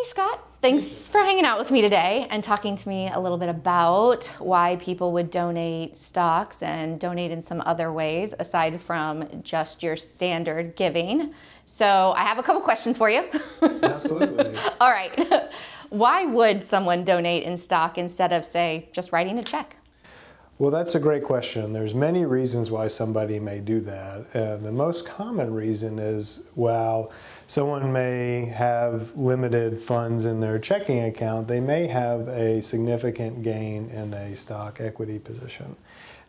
Hey Scott, thanks for hanging out with me today and talking to me a little bit about why people would donate stocks and donate in some other ways aside from just your standard giving. So I have a couple questions for you. Absolutely. All right. Why would someone donate in stock instead of, say, just writing a check? Well, that's a great question. There's many reasons why somebody may do that. And the most common reason is, while someone may have limited funds in their checking account, they may have a significant gain in a stock equity position.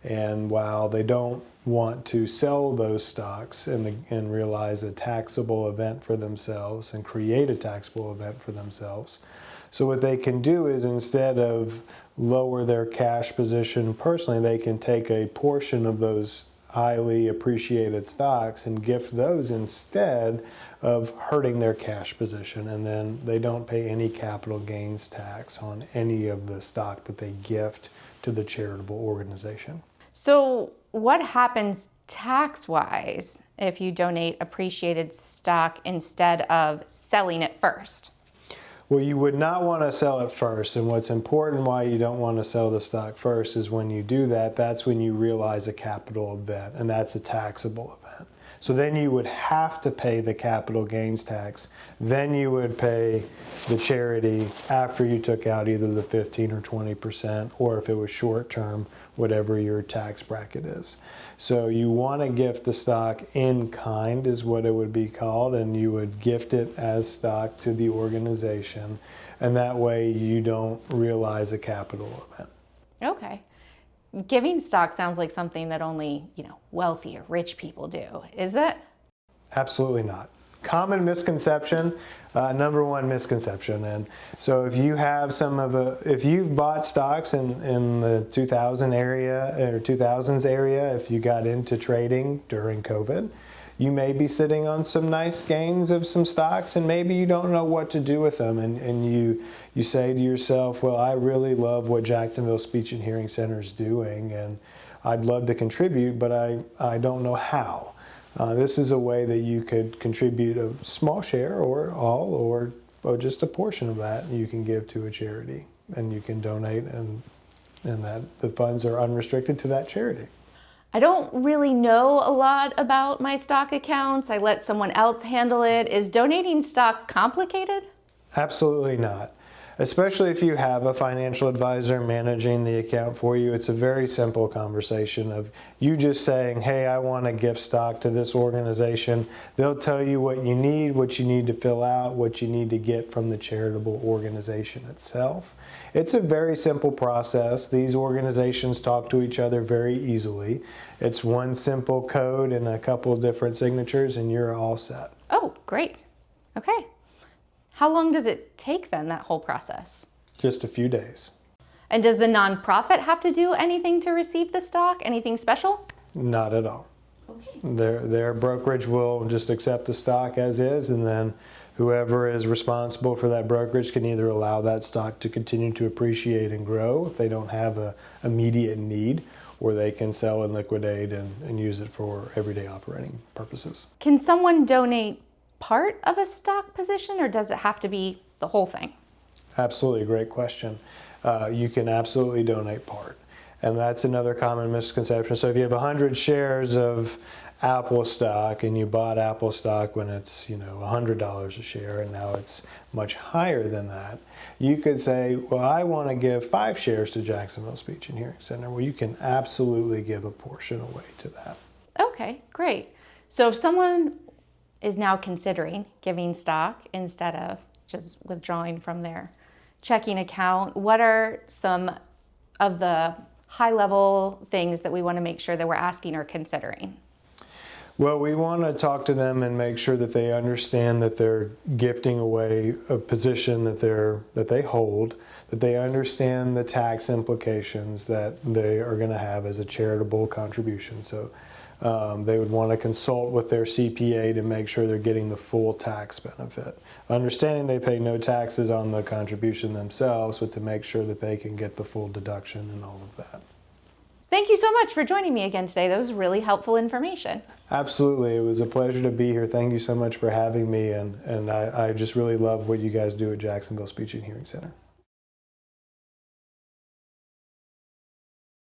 And while they don't want to sell those stocks and realize a taxable event for themselves and create a taxable event for themselves, so what they can do is, instead of lower their cash position personally, they can take a portion of those highly appreciated stocks and gift those instead of hurting their cash position. And then they don't pay any capital gains tax on any of the stock that they gift to the charitable organization. So what happens tax-wise if you donate appreciated stock instead of selling it first? Well, you would not want to sell it first. And what's important why you don't want to sell the stock first is when you do that, that's when you realize a capital event, and that's a taxable event. So then you would have to pay the capital gains tax. Then you would pay the charity after you took out either the 15 or 20%, or if it was short term, whatever your tax bracket is. So you want to gift the stock in kind is what it would be called, and you would gift it as stock to the organization, and that way you don't realize a capital event. Okay. Giving stock sounds like something that only, wealthy or rich people do. Is that? Absolutely not. Common misconception, number one misconception. And so if you have if you've bought stocks in the 2000 area or 2000s area, if you got into trading during COVID, you may be sitting on some nice gains of some stocks, and maybe you don't know what to do with them. And you say to yourself, well, I really love what Jacksonville Speech and Hearing Center is doing, and I'd love to contribute, but I don't know how. This is a way that you could contribute a small share or all or just a portion of that you can give to a charity, and you can donate, and that the funds are unrestricted to that charity. I don't really know a lot about my stock accounts. I let someone else handle it. Is donating stock complicated? Absolutely not. Especially if you have a financial advisor managing the account for you. It's a very simple conversation of you just saying, hey, I want to gift stock to this organization. They'll tell you what you need to fill out, what you need to get from the charitable organization itself. It's a very simple process. These organizations talk to each other very easily. It's one simple code and a couple of different signatures, and you're all set. Oh, great. Okay. How long does it take then, that whole process? Just a few days. And does the nonprofit have to do anything to receive the stock? Anything special? Not at all. Okay. Their brokerage will just accept the stock as is, and then whoever is responsible for that brokerage can either allow that stock to continue to appreciate and grow if they don't have an immediate need, or they can sell and liquidate and use it for everyday operating purposes. Can someone donate part of a stock position, or does it have to be the whole thing? Absolutely, great question. You can absolutely donate part. And that's another common misconception. So if you have 100 shares of Apple stock and you bought Apple stock when it's $100 a share, and now it's much higher than that, you could say, well, I want to give 5 shares to Jacksonville Speech and Hearing Center. Well, you can absolutely give a portion away to that. Okay, great. So if someone is now considering giving stock instead of just withdrawing from their checking account, what are some of the high-level things that we want to make sure that we're asking or considering? Well, we want to talk to them and make sure that they understand that they're gifting away a position that they hold, that they understand the tax implications that they are going to have as a charitable contribution. So they would want to consult with their CPA to make sure they're getting the full tax benefit. Understanding they pay no taxes on the contribution themselves, but to make sure that they can get the full deduction and all of that. Thank you so much for joining me again today. That was really helpful information. Absolutely. It was a pleasure to be here. Thank you so much for having me. And I just really love what you guys do at Jacksonville Speech and Hearing Center.